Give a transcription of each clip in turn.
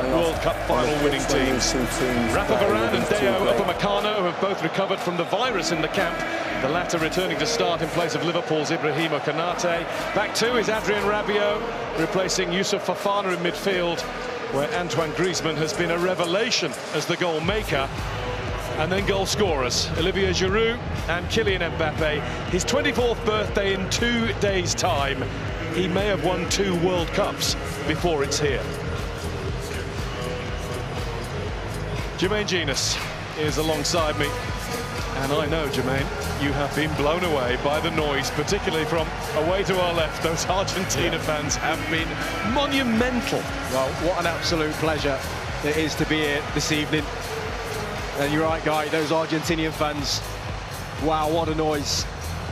World Cup final winning teams. Rafa Varane and Deo Upamecano have both recovered from the virus in the camp, the latter returning to start in place of Liverpool's Ibrahima Konate. Back two is Adrien Rabiot, replacing Youssouf Fofana in midfield, where Antoine Griezmann has been a revelation as the goal maker. And then goal scorers, Olivier Giroud and Kylian Mbappé. His 24th birthday in 2 days' time. He may have won 2 World Cups before it's here. Jermaine Genius is alongside me. And I know, Jermaine, you have been blown away by the noise, particularly from away to our left. Those Argentina fans have been monumental. Well, what an absolute pleasure it is to be here this evening. And you're right, Guy, those Argentinian fans, wow, what a noise.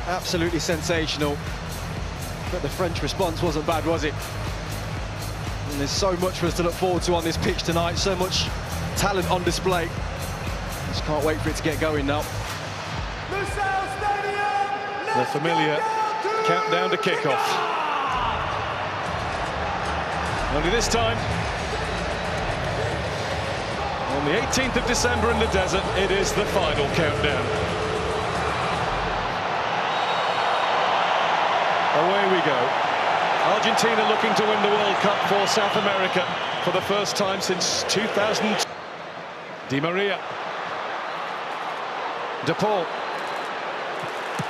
Absolutely sensational. But the French response wasn't bad, was it? And there's so much for us to look forward to on this pitch tonight, so much talent on display. Just can't wait for it to get going now. The familiar countdown to kickoff. Only this time, on the 18th of December in the desert, it is the final countdown. Away we go. Argentina looking to win the World Cup for South America for the first time since 2000. Di Maria. De Paul.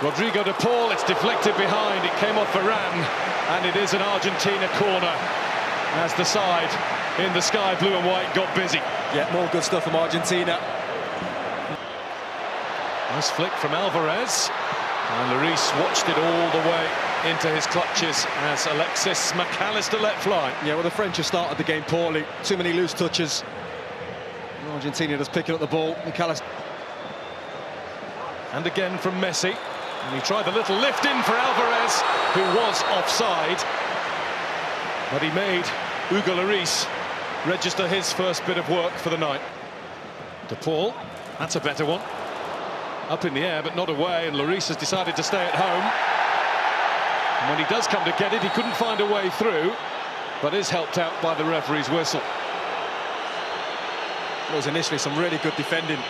Rodrigo De Paul, it's deflected behind, it came off Varane, and it is an Argentina corner as the side in the sky blue and white got busy. Yeah, more good stuff from Argentina. Nice flick from Alvarez, and Lloris watched it all the way into his clutches as Alexis McAllister let fly. Yeah, well, the French have started the game poorly, too many loose touches. Argentina just picking up the ball, McAllister. And again from Messi. And he tried the little lift in for Alvarez, who was offside. But he made Hugo Lloris register his first bit of work for the night. De Paul, that's a better one. Up in the air, but not away, and Lloris has decided to stay at home. And when he does come to get it, he couldn't find a way through, but is helped out by the referee's whistle. There was initially some really good defending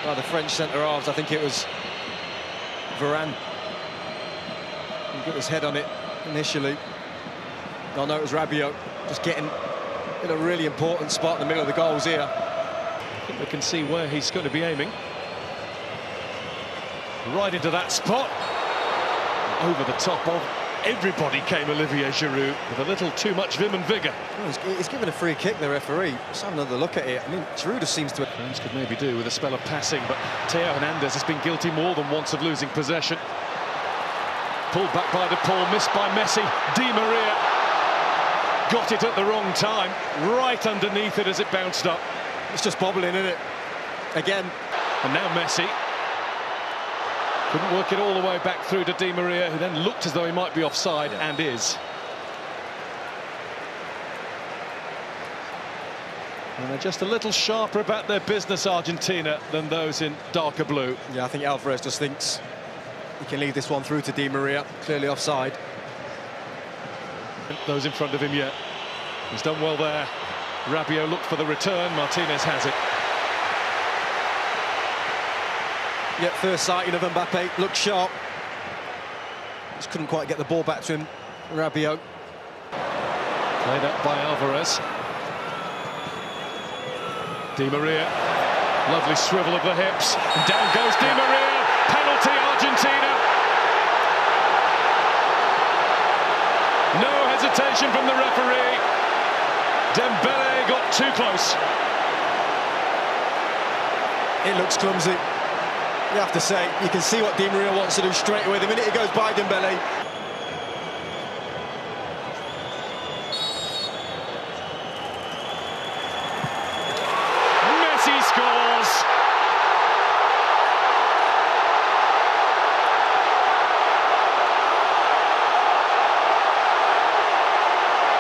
by the French centre-halves. I think it was Varane. He got his head on it initially. No, it was Rabiot, just getting in a really important spot in the middle of the goals here. I think we can see where he's going to be aiming. Right into that spot. Over the top of everybody came Olivier Giroud with a little too much vim and vigour. Well, he's given a free kick, the referee. Let's have another look at it. I mean, Giroud just seems to... France could maybe do with a spell of passing, but Theo Hernandez has been guilty more than once of losing possession. Pulled back by De Paul, missed by Messi. Di Maria got it at the wrong time, right underneath it as it bounced up. It's just bobbling, isn't it? Again. And now Messi. Couldn't work it all the way back through to Di Maria, who then looked as though he might be offside, and is. And they're just a little sharper about their business, Argentina, than those in darker blue. Yeah, I think Alvarez just thinks he can leave this one through to Di Maria, clearly offside. Those in front of him yet. He's done well there. Rabiot looked for the return, Martinez has it. Yeah, first sighting of Mbappe, looked sharp. Just couldn't quite get the ball back to him, Rabiot. Played up by Alvarez. Di Maria, lovely swivel of the hips. And down goes Di Maria, penalty Argentina. No hesitation from the referee. Dembele got too close. It looks clumsy. You have to say, you can see what Di Maria wants to do straight away. The minute he goes by Dembele. Messi scores!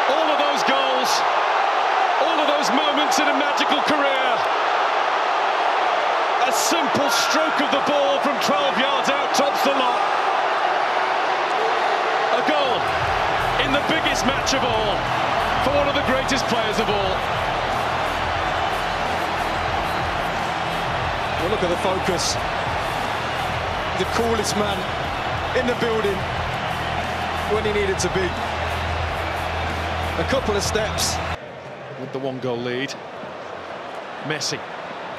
All of those goals, all of those moments in a magical career. A simple stroke of the ball from 12 yards out tops the lot. A goal in the biggest match of all. for one of the greatest players of all. Well, look at the focus. The coolest man in the building when he needed to be. A couple of steps. With the one-goal lead. Messi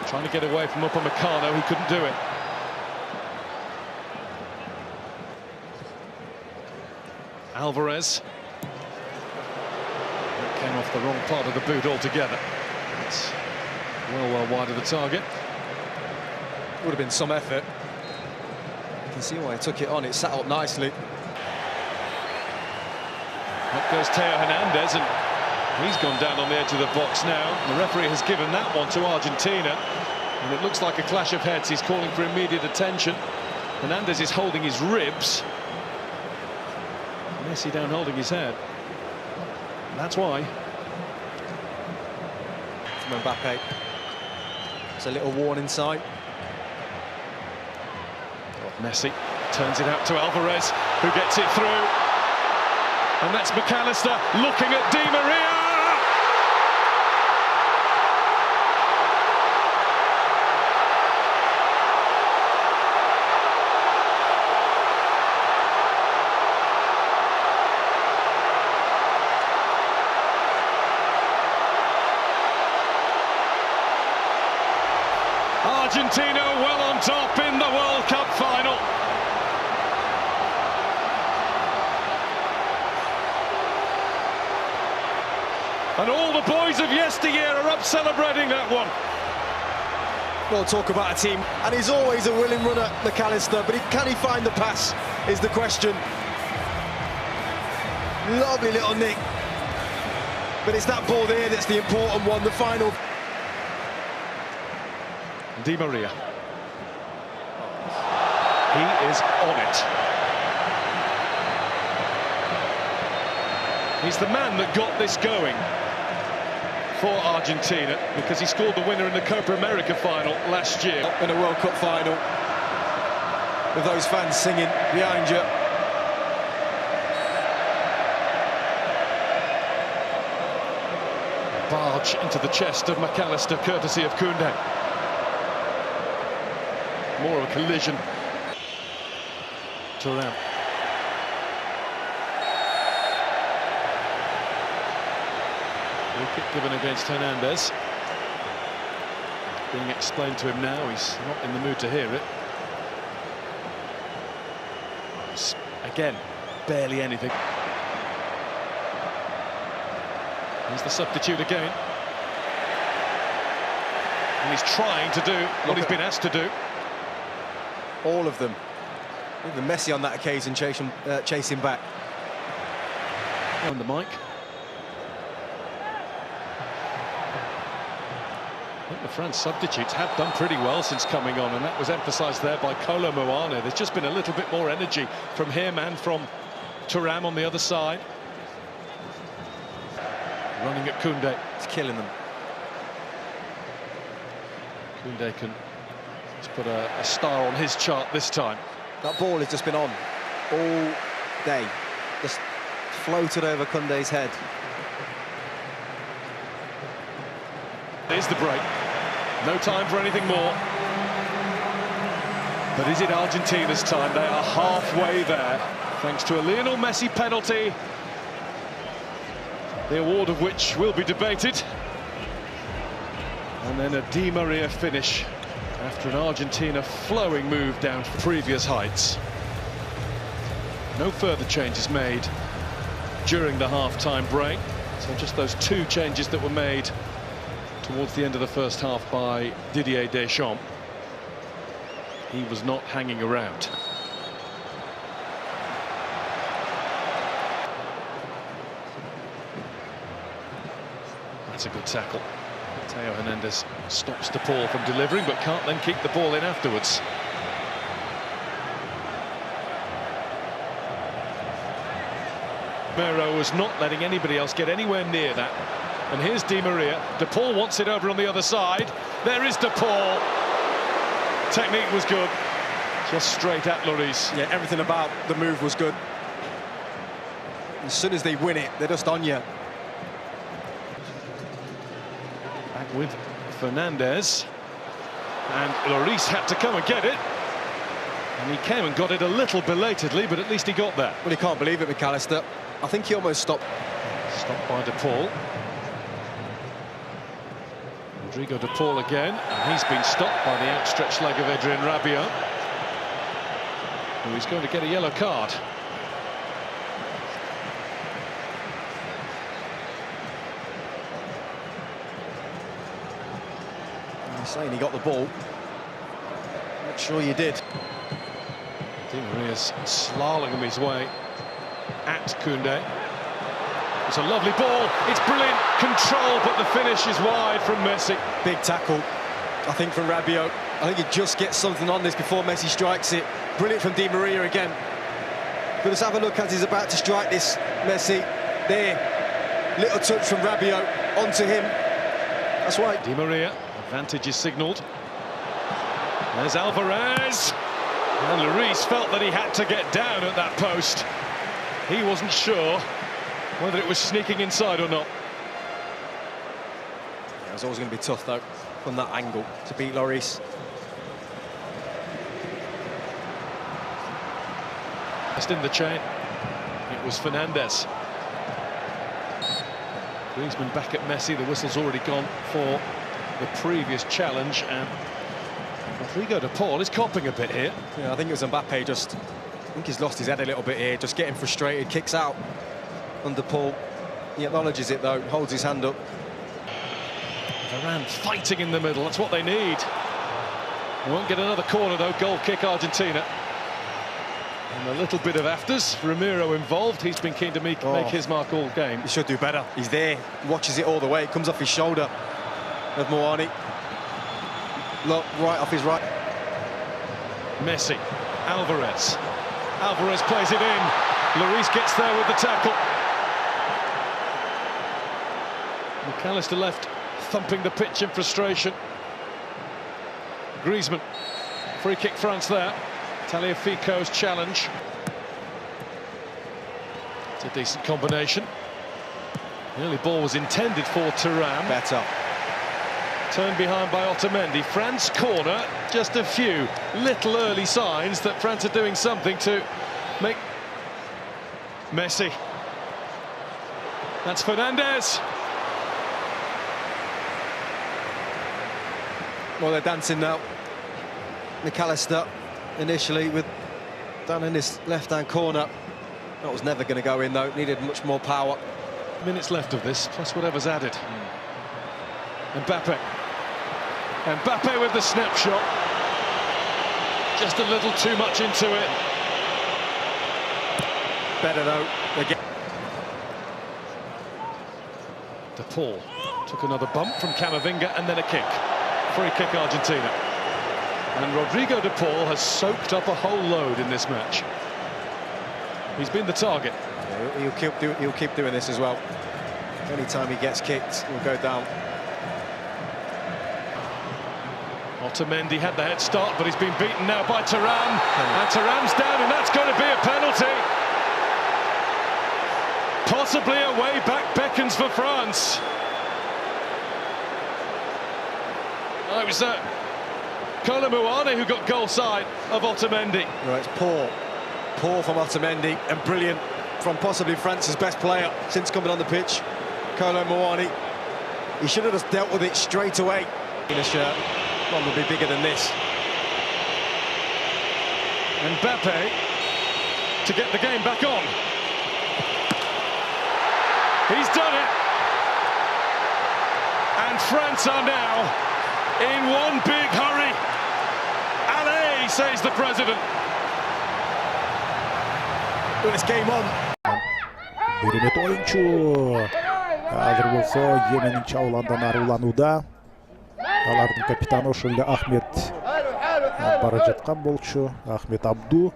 trying to get away from Upamecano, he couldn't do it. Alvarez. That came off the wrong part of the boot altogether. It's well wide of the target. Would have been some effort. You can see why he took it on. It sat up nicely. Up goes Theo Hernandez, and he's gone down on the edge of the box now. The referee has given that one to Argentina, and it looks like a clash of heads. He's calling for immediate attention. Hernandez is holding his ribs. Messi down holding his head. That's why. From Mbappe. It's a little warning sign. Messi turns it out to Alvarez, who gets it through. And that's McAllister looking at Di Maria. Argentina well on top in the World Cup final. And all the boys of yesteryear are up celebrating that one. Well, talk about a team. And he's always a willing runner, McAllister, but can he find the pass is the question. Lovely little nick. But it's that ball there that's the important one, the final. Di Maria. He is on it. He's the man that got this going for Argentina, because he scored the winner in the Copa America final last year. In a World Cup final, with those fans singing behind you. Barge into the chest of McAllister, courtesy of Koundé. More of a collision. Thuram. Free kick given against Hernandez. Being explained to him now, he's not in the mood to hear it. Again, barely anything. He's the substitute again. And he's trying to do what he's been asked to do. All of them. Even Messi on that occasion chasing back. On the mic. I think the France substitutes have done pretty well since coming on, and that was emphasised there by Kolo Muani. There's just been a little bit more energy from him and from Thuram on the other side. Running at Koundé. It's killing them. Koundé can put a star on his chart this time. That ball has just been on all day. Just floated over Koundé's head. Here's the break. No time for anything more. But is it Argentina's time? They are halfway there, thanks to a Lionel Messi penalty, the award of which will be debated. And then a Di Maria finish after an Argentina flowing move down previous heights. No further changes made during the half-time break. So just those two changes that were made towards the end of the first half by Didier Deschamps. He was not hanging around. That's a good tackle. Theo Hernandez stops De Paul from delivering, but can't then keep the ball in afterwards. Mero was not letting anybody else get anywhere near that. And here's Di Maria. De Paul wants it over on the other side. There is De Paul. Technique was good. Just straight at Lloris. Yeah, everything about the move was good. As soon as they win it, they're just on you. Back with Fernandez. And Lloris had to come and get it. And he came and got it a little belatedly, but at least he got there. Well, he can't believe it, McAllister. I think he almost stopped. Stopped by De Paul. Rodrigo De Paul again, and he's been stopped by the outstretched leg of Adrien Rabiot, who is going to get a yellow card. He's saying he got the ball. Not sure you did. Di Maria's slaloming his way at Koundé. It's a lovely ball, it's brilliant control, but the finish is wide from Messi. Big tackle, I think, from Rabiot. I think he just gets something on this before Messi strikes it. Brilliant from Di Maria again. But let's have a look as he's about to strike this, Messi. There, little touch from Rabiot onto him. That's why. Di Maria, advantage is signalled. There's Alvarez. And Lloris felt that he had to get down at that post. He wasn't sure whether it was sneaking inside or not. Yeah, it was always going to be tough, though, from that angle, to beat Lloris. Just in the chain, it was Fernandez. Griezmann back at Messi. The whistle's already gone for the previous challenge, and Rodrigo De Paul is copping a bit here. Yeah, I think it was Mbappe I think he's lost his head a little bit here, just getting frustrated, kicks out on De Paul. He acknowledges it, though, holds his hand up. Varane fighting in the middle, that's what they need. They won't get another corner, though. Goal kick, Argentina. And a little bit of afters. Ramiro involved. He's been keen to make his mark all game. He should do better. He's there, watches it all the way. It comes off his shoulder of Moani. Look, right off his right. Messi, Alvarez. Alvarez plays it in. Lloris gets there with the tackle. McAllister left thumping the pitch in frustration. Griezmann. Free kick France there. Tagliafico's challenge. It's a decent combination. The early ball was intended for Thuram. Better. Turned behind by Otamendi. France corner, just a few little early signs that France are doing something to make. Messi. That's Fernandez. Well, they're dancing now. McAllister initially with down in this left-hand corner. That was never going to go in, though. Needed much more power. Minutes left of this, plus whatever's added. Mbappe. Mbappe with the snapshot. Just a little too much into it. Better, though. Again. De Paul took another bump from Camavinga and then a kick. Free kick, Argentina. And Rodrigo De Paul has soaked up a whole load in this match. He's been the target. Yeah, he'll keep doing this as well. Anytime he gets kicked, he'll go down. Otamendi had the head start, but he's been beaten now by Thuram. And Thuram's down, and that's going to be a penalty. Possibly a way back beckons for France. Oh, it was Kylian Mbappé who got goal side of Otamendi. Right, it's poor from Otamendi, and brilliant from possibly France's best player since coming on the pitch, Kylian Mbappé. He should have just dealt with it straight away. In a shirt, one would be bigger than this. Mbappe to get the game back on. He's done it. And France are now in one big hurry. Allez, says the president. Well, it's game on. Керемет ойынчу. Азыр болсо Йеменин чабууландан арыланууда. Алардын капитаны ошол эле Ахмет бара жаткан болчу. Ахмет Абду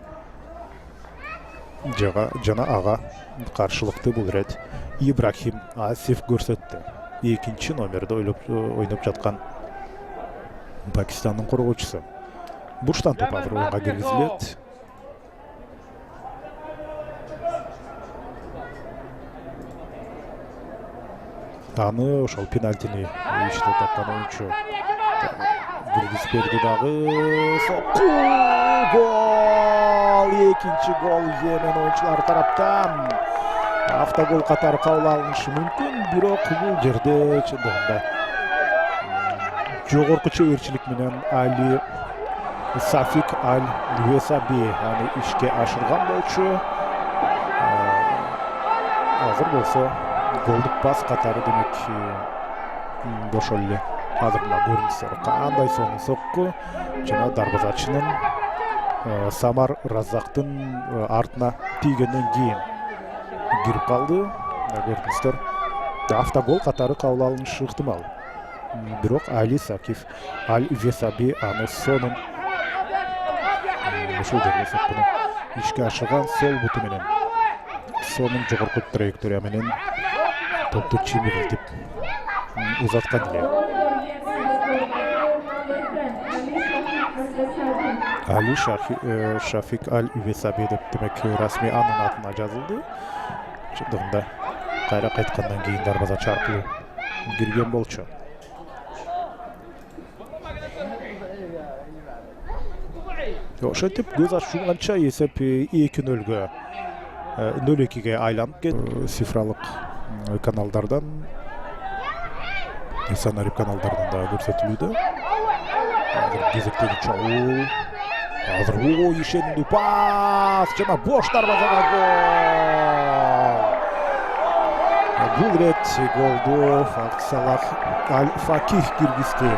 жана ага каршылыкты бул ирет Ибрахим Асиф көрсөттү. Экинчи номерде ойноп жаткан Пакистандын коргоочусу. Бурчтан топ азыр оюнга киргизилет. аны ошол пенальтини иште тапкан оюнчу киргизип берди дагы. Сокку гол, экинчи гол Йемен оюнчулары тараптан. Автогол катары кабыл алынышы мүмкүн, бирок бул жерде чындыгында жогорку чеберчилик менен Али Сафик Аль-Весаби аны ишке ашырган болчу. Азыр болсо голдук пас катары демек ошол эле азыр мына көрүнүштөр кандай сонун сокку жана дарбазачынын Самар Разактын артына тийгенден кийин кирип калды. Көрүнүштөр автогол катары кабыл алынышы ыктымал. Бирок Али Сафик Аль-Весаби аны сонун ошол жерде соккуну ишке ашырган сол буту менен сонун жогорку траектория менен топту чимирилтип узаткан эле. Али Шафик Аль-Весаби деп демек расмий анын атына жазылды. Чындыгында кайра кайткандан кийин дарбазачы аркылуу кирген болчу. Ошентип көз ачылганча эсеп 2-0-гө 0-2-ге айланып кетти. Цифралык каналдардан, санарип каналдардан да көрсөтүлүүдө. Азыр кезектеги чогуу. Азыр ишендүү пас жана бош дарбазага гол. Бул рет голду Салах Аль-Факих киргизди.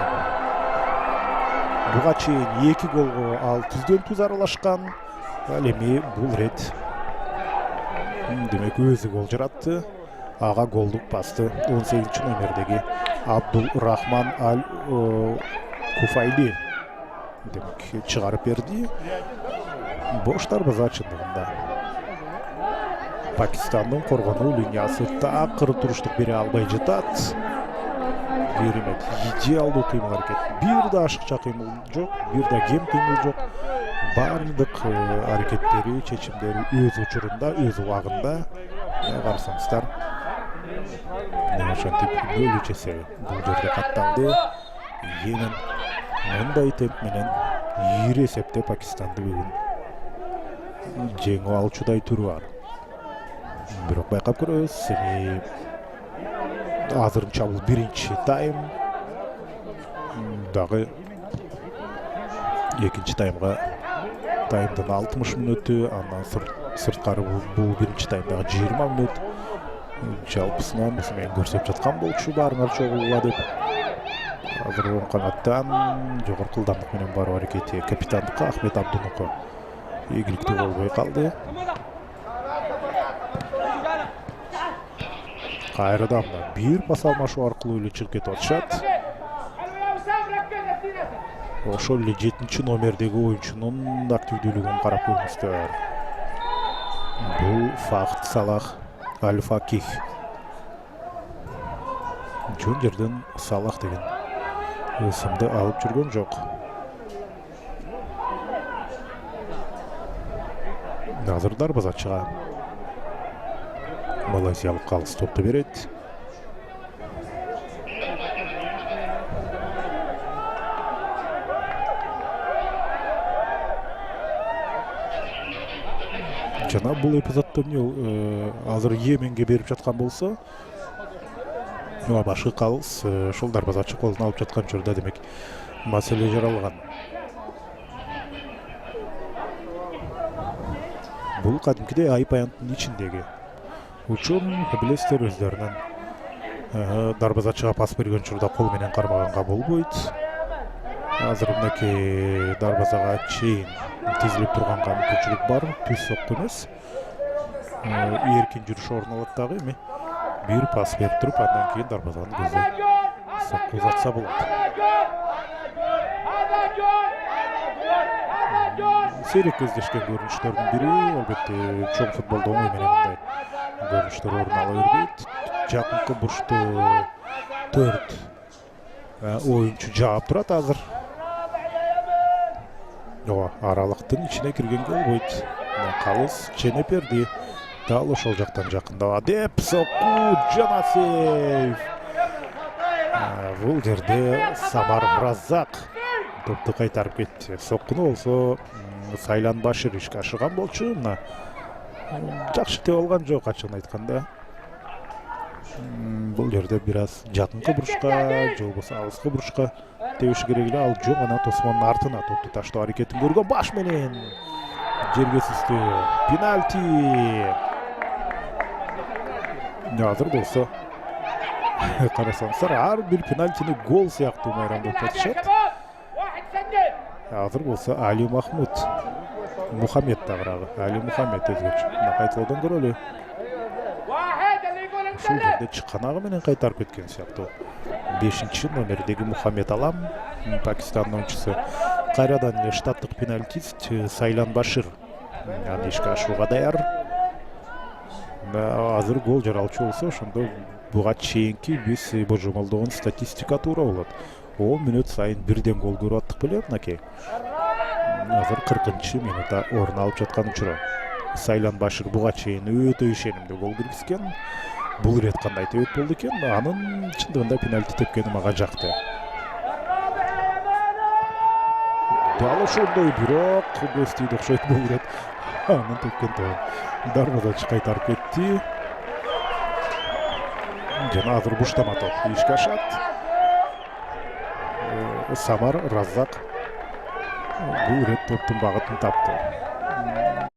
Буга чейин 2 голго ал түздөн-түз аралашкан. Ал эми бул рет демек өзү гол жаратты. Ага голдук пасты 18-номердеги Абдул Рахман Аль-Куфайли демек чыгарып берди. Бош дарбаза чындыгында Пакистандын коргонуу линиясы такыр туруштук бере албай жатат. Керемет, идеалдуу кыймыл аракет. Бир да ашыкча кыймыл жок, бир да кем кыймыл жок. Бардык аракеттери, чечимдери өз учурунда, өз убагында. Карасаңыздар, ошентип 0-0 бул жерде катталды. Йемен мындай темп менен ийри эсепте Пакистанды бүгүн жеңип алчудай түрү бар. Бирок байкап көрөбүз, эми азырынча бул биринчи тайм. Дагы экинчи таймга таймдын 60 мүнөтү, андан сырткары бул биринчи таймдагы 20 мүнөт. Жалпысынан биз менен көрсөтүп жаткан болчу барыңар чогуула деп. Азыр оң канаттан жогорку ылдамдык менен баруу аракети капитандыкка Ахмет Абдунукко ийгиликтүү болбой калды. Кайрадан бир пас алмашуу аркылуу эле чыгып кетип атышат. Ошол эле 7-номердеги оюнчунун активдүүлүгүн карап көрүңүздөр. Бул Фахд Салах Аль-Факих. Жөн жерден Салах деген ысымды алып жүргөн жок. Азыр дарбазачыга малайзиялык калыс топту берет. Жана бул эпизоддо азыр Йеменге берип жаткан болсо, башкы калыс ошол дарбазачы колуна алып жаткан жерде демек маселе жаралган. Бул кадимкидей айып аянттын ичиндеги учун билесиздер, өздөрүнүн дарбазачыга пас берген учурда кол менен кармаганга болбойт. Азыр мынакей дарбазага чейин тизилип турганга мүмкүнчүлүк бар, түз сокку эмес. Эркин жүрүш орун алат дагы, эми бир пас берип туруп, андан кийин дарбазаны көздөй сокку узатса болот. Сейрек кездешкен көрүнүштөрдүн бири, албетте чоң футболдо оңой менен мындай көрүнүштөр орун ала бербейт. Жакынкы бурчту 4 оюнчу жаап турат азыр. Аралыктын ичине киргенге болбойт. Калыс ченеп берди. Дал ошол жактан жакындава деп сокку жана сейф. Бул жерде Самар Раззак топту кайтарып кетти. Соккуну болсо Kylian Mbappé ишке ашырган болчу. Мына жакшы теп алган жок, ачыгын айтканда. Бул жерде бир аз жакынкы бурушка, же болбосо алыскы бурушка тебиши керек эле. Ал жок, анан Тосмондун артына топту таштоо аракетин көргөн, баш менен жерге сүздү. Пенальти. Азыр болсо карасаңыздар, ар бир пенальтини гол сыяктуу майрамдап жатышат. Азыр болсо Али Мухаммед тагырагы. Али Мухаммед өзгөчө. Мына кайталоодан көрөлү. Ушул жерде чыкканагы менен кайтарып кеткен сыяктуу. 5-номердеги Мухаммед Алам, Пакистандын оюнчусу. Кайрадан эле штаттык пенальтист Kylian Mbappé аны ишке ашырууга даяр. Азыр гол жаралчу болсо, ошондо буга чейинки биз божомолдогон статистика туура болот. 10 мүнөт сайын бирден гол көрүп аттык беле мынакей. Азыр 40-минутта орун алып жаткан учуру. Kylian Mbappé буга чейин өтө ишенимдүү гол киргизген. Бул ирет кандай тебет болду экен? Анын чындыгында пенальти тепкени мага жакты. Дал ошондой, бирок көз тийди окшойт бул ирет. Анын тепкен топ дарбазачы кайтарып кетти. Жана азыр буштама топ ишке ашат. Самар Раззак бул ирет топтун багытын тапты.